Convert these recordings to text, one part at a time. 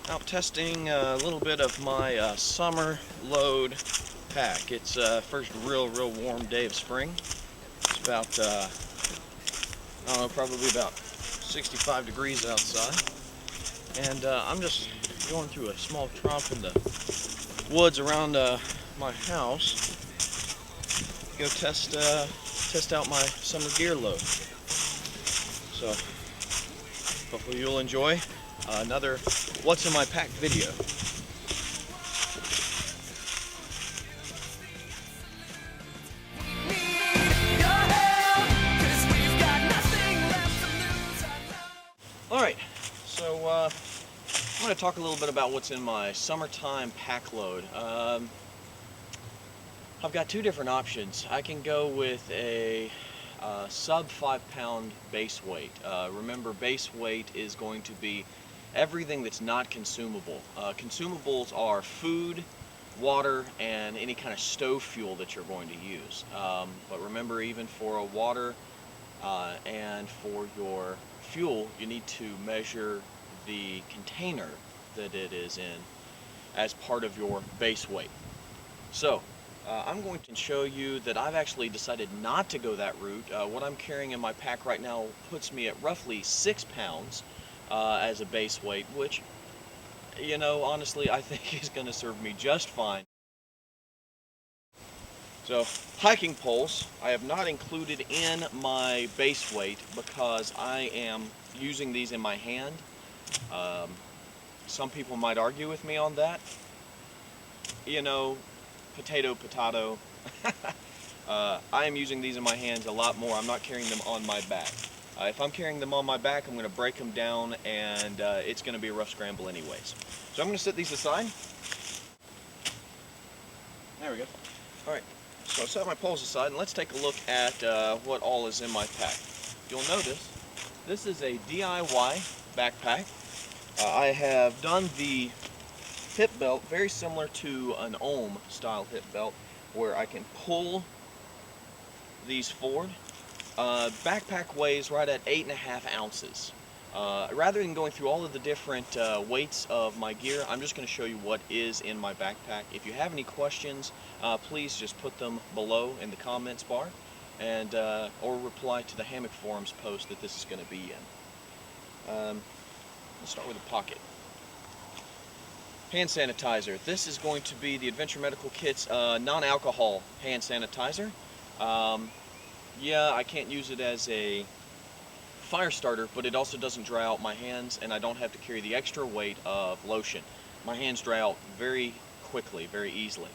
Out testing a little bit of my summer load pack. It's first real warm day of spring. It's about, I don't know, probably about 65 degrees outside. And I'm just going through a small tromp in the woods around my house. Go test out my summer gear load. So hopefully you'll enjoy another What's in My Pack video. Alright, so I'm going to talk a little bit about what's in my summertime pack load. I've got two different options. I can go with a sub 5-pound base weight. Remember, base weight is going to be everything that's not consumable. Consumables are food, water, and any kind of stove fuel that you're going to use. But remember, even for a water and for your fuel, you need to measure the container that it is in as part of your base weight. So I'm going to show you that I've actually decided not to go that route. What I'm carrying in my pack right now puts me at roughly 6 pounds as a base weight, which, you know, honestly, I think is going to serve me just fine. So, hiking poles, I have not included in my base weight because I am using these in my hand. Some people might argue with me on that. You know, potato. I am using these in my hands a lot more. I'm not carrying them on my back. If I'm carrying them on my back, I'm going to break them down, and it's going to be a rough scramble anyways. So I'm going to set these aside. There we go. Alright, so I'll set my poles aside, and let's take a look at what all is in my pack. You'll notice this is a DIY backpack. I have done the hip belt very similar to an ohm style hip belt, where I can pull these forward. Backpack weighs right at 8.5 ounces. Rather than going through all of the different weights of my gear, I'm just going to show you what is in my backpack. If you have any questions, please just put them below in the comments bar, and or reply to the hammock forums post that this is going to be in. Let's start with the pocket. Hand sanitizer. This is going to be the Adventure Medical Kit's non-alcohol hand sanitizer. Yeah, I can't use it as a fire starter, but it also doesn't dry out my hands, and I don't have to carry the extra weight of lotion. My hands dry out very quickly, very easily.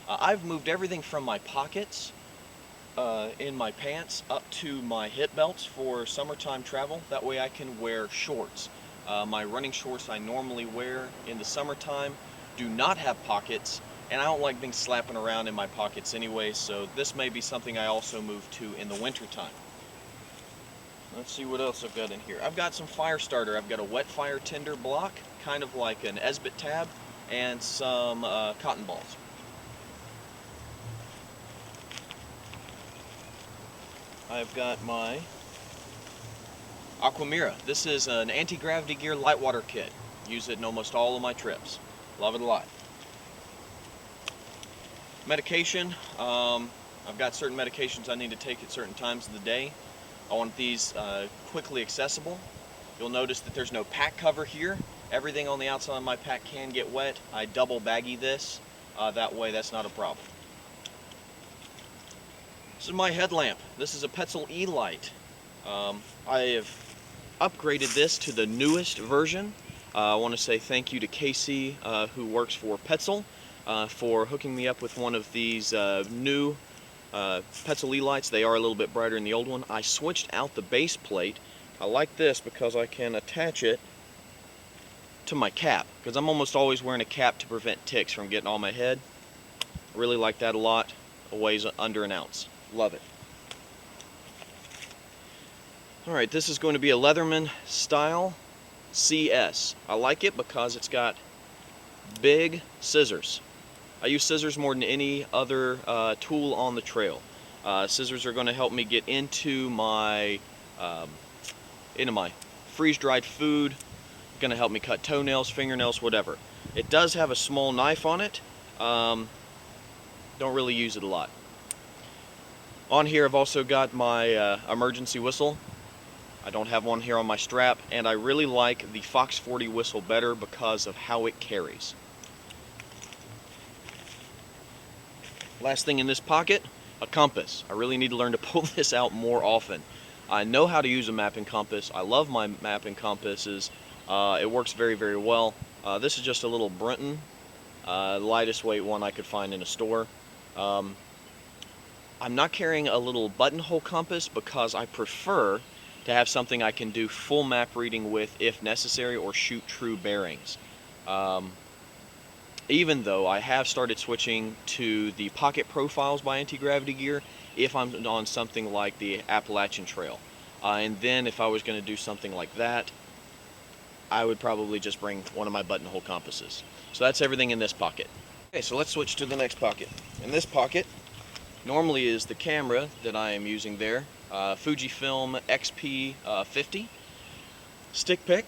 I've moved everything from my pockets in my pants up to my hip belts for summertime travel. That way I can wear shorts. My running shorts I normally wear in the summertime do not have pockets, and I don't like being slapping around in my pockets anyway, so this may be something I also move to in the winter time. Let's see what else I've got in here. I've got some fire starter. I've got a wet fire tinder block, kind of like an Esbit tab, and some cotton balls. I've got my Aquamira. This is an anti-gravity gear light water kit. Use it in almost all of my trips. Love it a lot. Medication. I've got certain medications I need to take at certain times of the day. I want these quickly accessible. You'll notice that there's no pack cover here. Everything on the outside of my pack can get wet. I double baggy this. That way that's not a problem. This is my headlamp. This is a Petzl E-Light. I have upgraded this to the newest version. I want to say thank you to Casey, who works for Petzl, for hooking me up with one of these new Petzl E-Lights. They are a little bit brighter than the old one. I switched out the base plate. I like this because I can attach it to my cap, because I'm almost always wearing a cap to prevent ticks from getting on my head. I really like that a lot. It weighs under an ounce. Love it. Alright, this is going to be a Leatherman style CS. I like it because it's got big scissors. I use scissors more than any other tool on the trail. Scissors are going to help me get into my freeze-dried food, going to help me cut toenails, fingernails, whatever. It does have a small knife on it. Don't really use it a lot. On here I've also got my emergency whistle. I don't have one here on my strap, and I really like the Fox 40 whistle better because of how it carries. Last thing in this pocket, a compass. I really need to learn to pull this out more often. I know how to use a mapping compass. I love my mapping compasses. It works very, very well. This is just a little Brenton, lightest weight one I could find in a store. I'm not carrying a little buttonhole compass because I prefer to have something I can do full map reading with if necessary, or shoot true bearings. Even though I have started switching to the pocket profiles by Anti-Gravity Gear if I'm on something like the Appalachian Trail. And then if I was going to do something like that, I would probably just bring one of my buttonhole compasses. So that's everything in this pocket. Okay, so let's switch to the next pocket. In this pocket normally is the camera that I am using there. Fujifilm XP50 stick pick,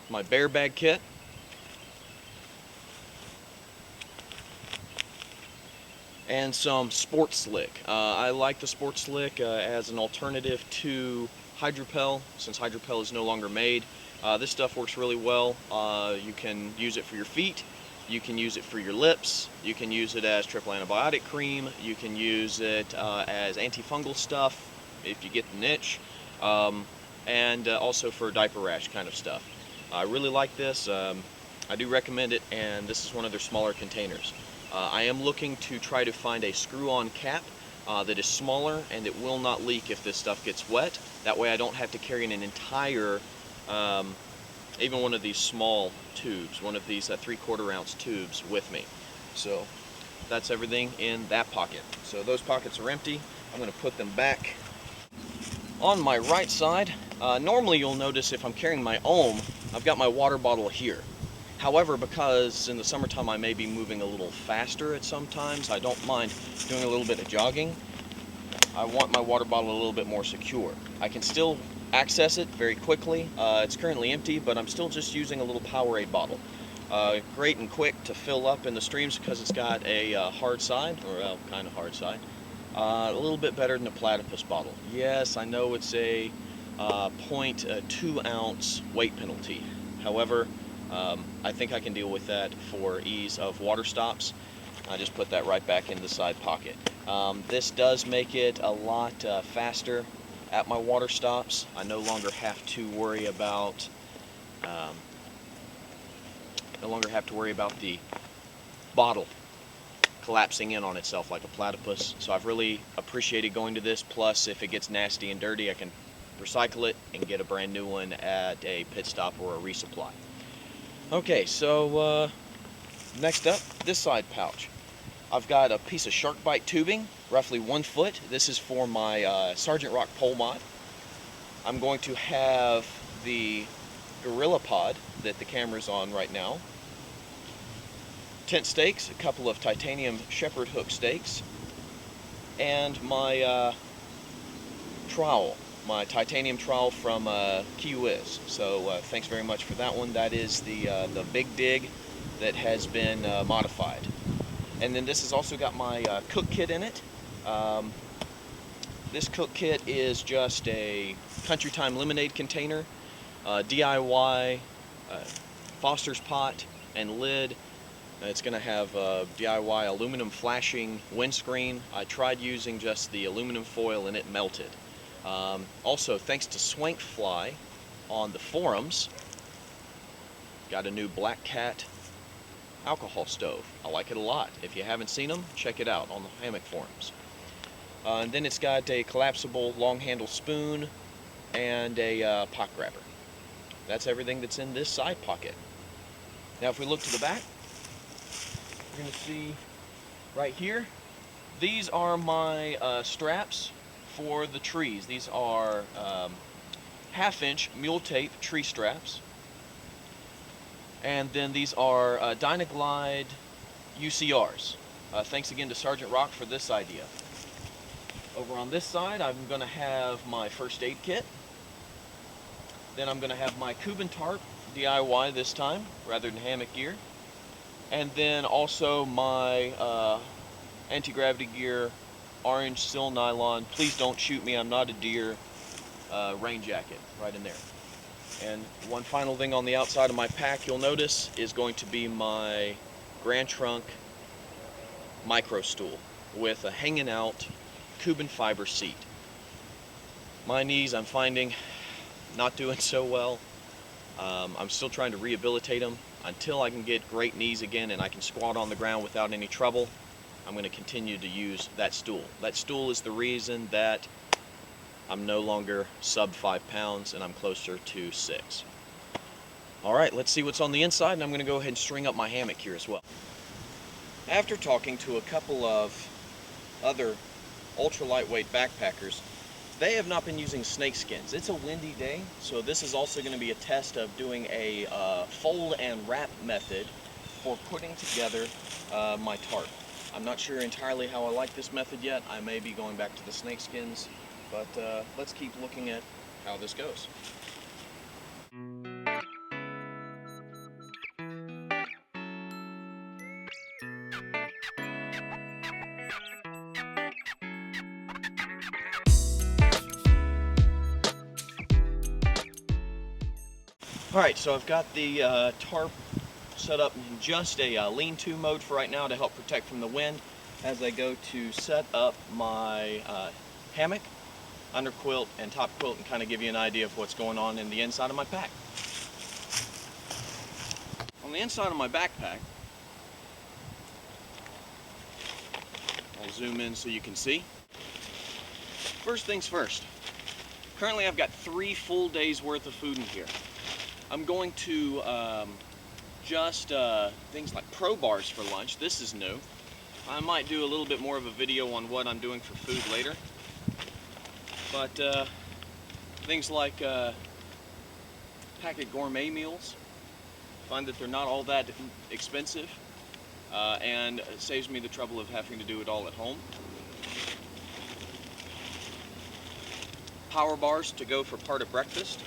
my bear bag kit, and some Sport Slick. I like the Sport Slick as an alternative to Hydropel, since Hydropel is no longer made. This stuff works really well. You can use it for your feet. You can use it for your lips, you can use it as triple antibiotic cream, you can use it as antifungal stuff if you get the niche, and also for diaper rash kind of stuff. I really like this. I do recommend it, and this is one of their smaller containers. I am looking to try to find a screw-on cap that is smaller and it will not leak if this stuff gets wet. That way I don't have to carry an entire even one of these small tubes, one of these 3/4 ounce tubes with me. So that's everything in that pocket. So those pockets are empty. I'm going to put them back. On my right side, normally you'll notice if I'm carrying my ohm, I've got my water bottle here. However, because in the summertime I may be moving a little faster at some times, I don't mind doing a little bit of jogging. I want my water bottle a little bit more secure. I can still access it very quickly. It's currently empty, but I'm still just using a little Powerade bottle. Great and quick to fill up in the streams because it's got a hard side, or well, kind of hard side. A little bit better than a platypus bottle. Yes, I know it's a 0.2 ounce weight penalty. However, I think I can deal with that for ease of water stops. I just put that right back in the side pocket. This does make it a lot faster at my water stops. I no longer have to worry about the bottle collapsing in on itself like a platypus. So I've really appreciated going to this. Plus, if it gets nasty and dirty, I can recycle it and get a brand new one at a pit stop or a resupply. Okay, so next up, this side pouch. I've got a piece of shark bite tubing, roughly 1 foot. This is for my Sergeant Rock pole mod. I'm going to have the Gorilla Pod that the camera's on right now. Tent stakes, a couple of titanium shepherd hook stakes, and my trowel, my titanium trowel from Key Whiz. So thanks very much for that one. That is the Big Dig that has been modified. And then this has also got my cook kit in it. This cook kit is just a Country Time lemonade container, DIY Foster's pot and lid. It's going to have a DIY aluminum flashing windscreen. I tried using just the aluminum foil and it melted. Also, thanks to Swankfly on the forums, got a new Black Cat alcohol stove. I like it a lot. If you haven't seen them, check it out on the hammock forums. And then it's got a collapsible long handle spoon and a pot grabber. That's everything that's in this side pocket. Now if we look to the back, we're going to see right here, these are my straps for the trees. These are 1/2-inch mule tape tree straps. And then these are Dynaglide UCRs. Thanks again to Sergeant Rock for this idea. Over on this side, I'm going to have my first aid kit. Then I'm going to have my Cuban tarp, DIY this time, rather than hammock gear. And then also my anti-gravity gear, orange sil nylon, please don't shoot me, I'm not a deer, rain jacket right in there. And one final thing on the outside of my pack you'll notice is going to be my Grand Trunk micro stool with a hanging out Cuban fiber seat. My knees, I'm finding, not doing so well. I'm still trying to rehabilitate them. Until I can get great knees again and I can squat on the ground without any trouble, I'm going to continue to use that stool. That stool is the reason that I'm no longer sub 5 pounds and I'm closer to 6. Alright, let's see what's on the inside, and I'm going to go ahead and string up my hammock here as well. After talking to a couple of other ultra lightweight backpackers, they have not been using snake skins. It's a windy day, so this is also going to be a test of doing a fold and wrap method for putting together my tarp. I'm not sure entirely how I like this method yet. I may be going back to the snake skins, but let's keep looking at how this goes. Alright, so I've got the tarp set up in just a lean-to mode for right now to help protect from the wind as I go to set up my hammock, under quilt, and top quilt, and kind of give you an idea of what's going on in the inside of my pack. On the inside of my backpack, I'll zoom in so you can see. First things first, currently I've got 3 full days worth of food in here. I'm going to just things like Powerbars for lunch. This is new. I might do a little bit more of a video on what I'm doing for food later. But things like packet gourmet meals. Find that they're not all that expensive, and it saves me the trouble of having to do it all at home. Powerbars to go for part of breakfast.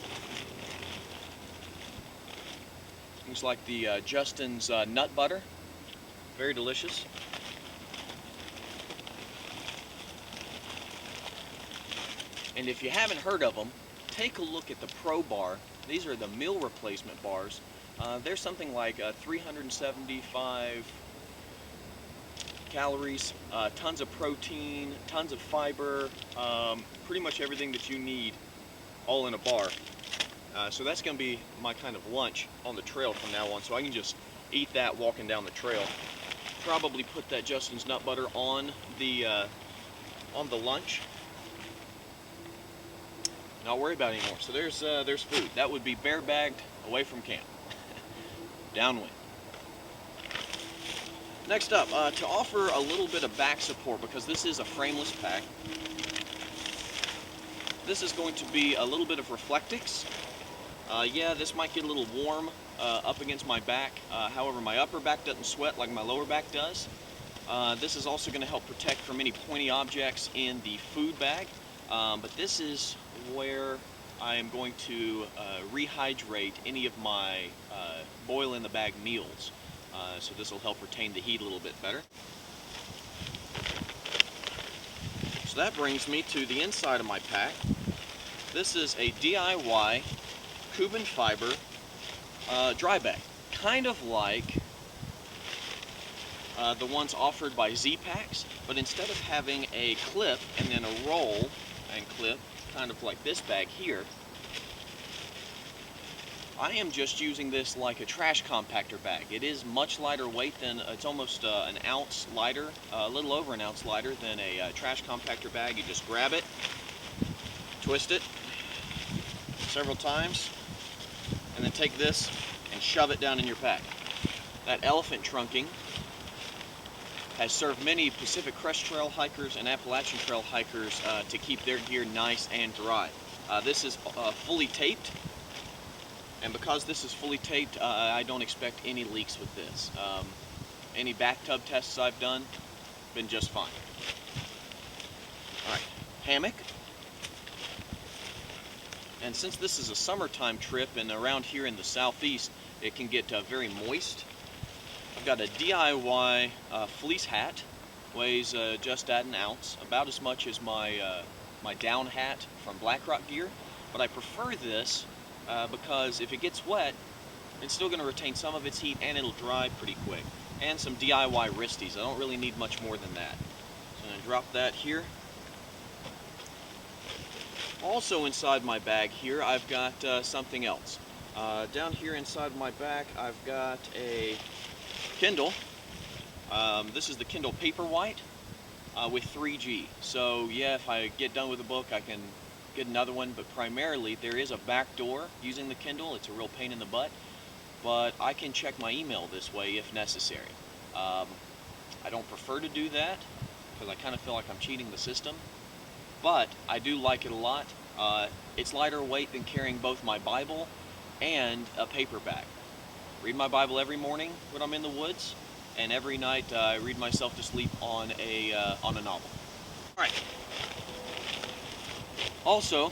Things like the Justin's nut butter, very delicious. And if you haven't heard of them, take a look at the Pro Bar. These are the meal replacement bars. They're something like 375 calories, tons of protein, tons of fiber, pretty much everything that you need all in a bar. So that's going to be my kind of lunch on the trail from now on, so I can just eat that walking down the trail. Probably put that Justin's nut butter on the lunch. Not worry about it anymore. So there's food. That would be bear bagged away from camp. Downwind. Next up, to offer a little bit of back support, because this is a frameless pack, this is going to be a little bit of Reflectix. Yeah, this might get a little warm up against my back. However, my upper back doesn't sweat like my lower back does. This is also going to help protect from any pointy objects in the food bag. But this is where I am going to rehydrate any of my boil in the bag meals. So this will help retain the heat a little bit better. So that brings me to the inside of my pack. This is a DIY Cuban fiber dry bag, kind of like the ones offered by Z-Packs, but instead of having a clip and then a roll and clip, kind of like this bag here, I am just using this like a trash compactor bag. It is much lighter weight than, it's almost an ounce lighter, a little over an ounce lighter than a trash compactor bag. You just grab it, twist it several times, and then take this and shove it down in your pack. That elephant trunking has served many Pacific Crest Trail hikers and Appalachian Trail hikers to keep their gear nice and dry. This is fully taped, and because this is fully taped, I don't expect any leaks with this. Any bathtub tests I've done, been just fine. Alright, hammock. And since this is a summertime trip and around here in the southeast it can get very moist, I've got a DIY fleece hat, weighs just at an ounce, about as much as my down hat from Blackrock Gear, but I prefer this because if it gets wet, it's still going to retain some of its heat and it'll dry pretty quick. And some DIY wristies. I don't really need much more than that. So I'm going to drop that here. Also inside my bag here, I've got something else. Down here inside my bag, I've got a Kindle. This is the Kindle Paperwhite with 3G. So yeah, if I get done with a book, I can get another one, but primarily there is a back door using the Kindle. It's a real pain in the butt, but I can check my email this way if necessary. I don't prefer to do that because I kind of feel like I'm cheating the system, but I do like it a lot. It's lighter weight than carrying both my Bible and a paperback. Read my Bible every morning when I'm in the woods, and every night I read myself to sleep on a novel. All right. Also,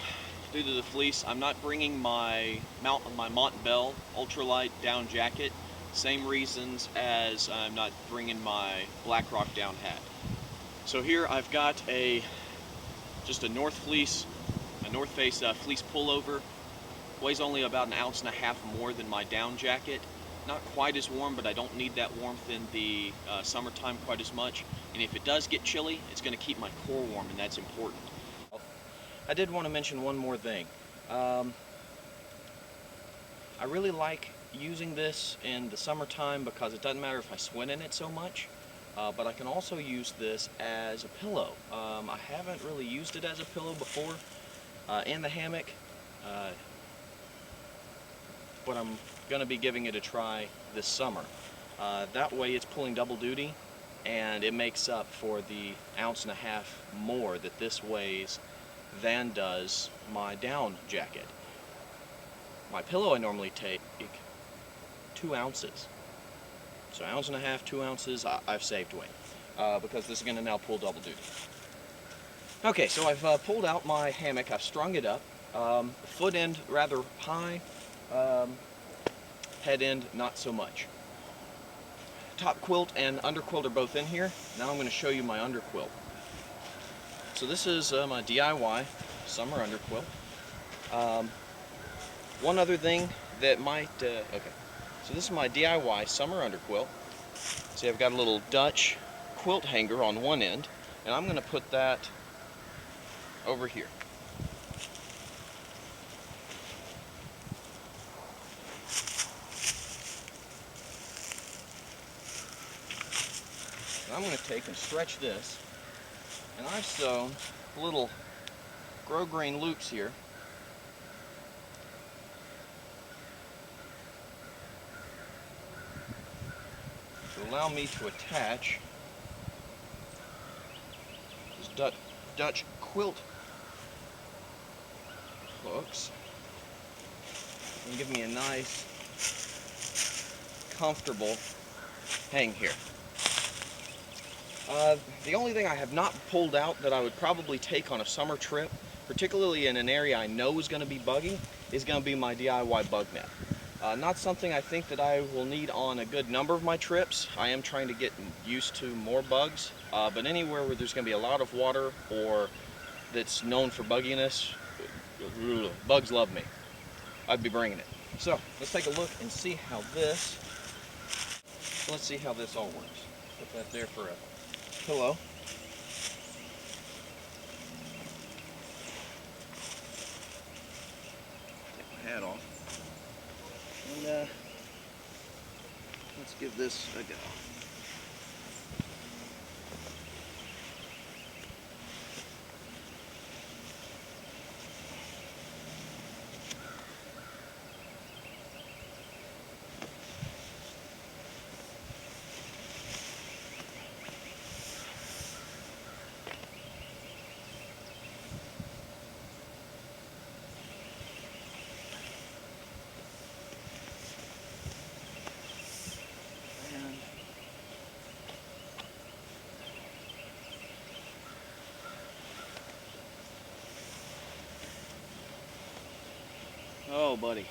due to the fleece, I'm not bringing my Montbell Ultralight down jacket. Same reasons as I'm not bringing my Blackrock down hat. So here I've got just a North Face fleece pullover. Weighs only about an ounce and a half more than my down jacket. Not quite as warm, but I don't need that warmth in the summertime quite as much. And if it does get chilly, it's going to keep my core warm, and that's important. I did want to mention one more thing. I really like using this in the summertime because it doesn't matter if I sweat in it so much, but I can also use this as a pillow. I haven't really used it as a pillow before in the hammock, but I'm going to be giving it a try this summer. That way it's pulling double duty, and it makes up for the ounce and a half more that this weighs than does my down jacket. My pillow I normally take 2 ounces. So ounce and a half, 2 ounces, I've saved weight because this is going to now pull double duty. Okay, so I've pulled out my hammock, I've strung it up, foot end rather high, head end not so much. Top quilt and underquilt are both in here. Now I'm going to show you my underquilt. So this is my DIY summer underquilt. One other thing that might, okay, so this is my DIY summer underquilt. See, I've got a little Dutch quilt hanger on one end, and I'm going to put that over here. And I'm going to take and stretch this, and I've sewn little grosgrain loops here. To allow me to attach this Dutch quilt hooks and give me a nice, comfortable hang here. The only thing I have not pulled out that I would probably take on a summer trip, particularly in an area I know is going to be buggy, is going to be my DIY bug net. Not something I think that I will need on a good number of my trips. I am trying to get used to more bugs, but anywhere where there's going to be a lot of water or that's known for bugginess, bugs love me. I'd be bringing it. So let's take a look and see how this, let's see how this all works. Put that there for a pillow. Take my hat off. And let's give this a go. Oh, buddy.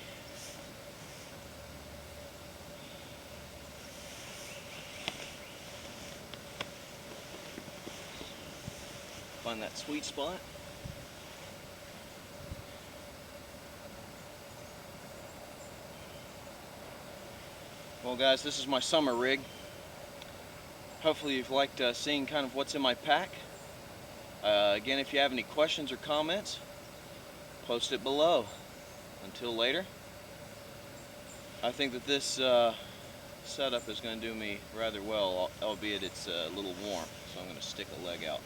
Find that sweet spot. Well, guys, this is my summer rig. Hopefully you've liked seeing kind of what's in my pack. Again, if you have any questions or comments, post it below. Until later, I think that this setup is going to do me rather well, albeit it's a little warm, so I'm going to stick a leg out.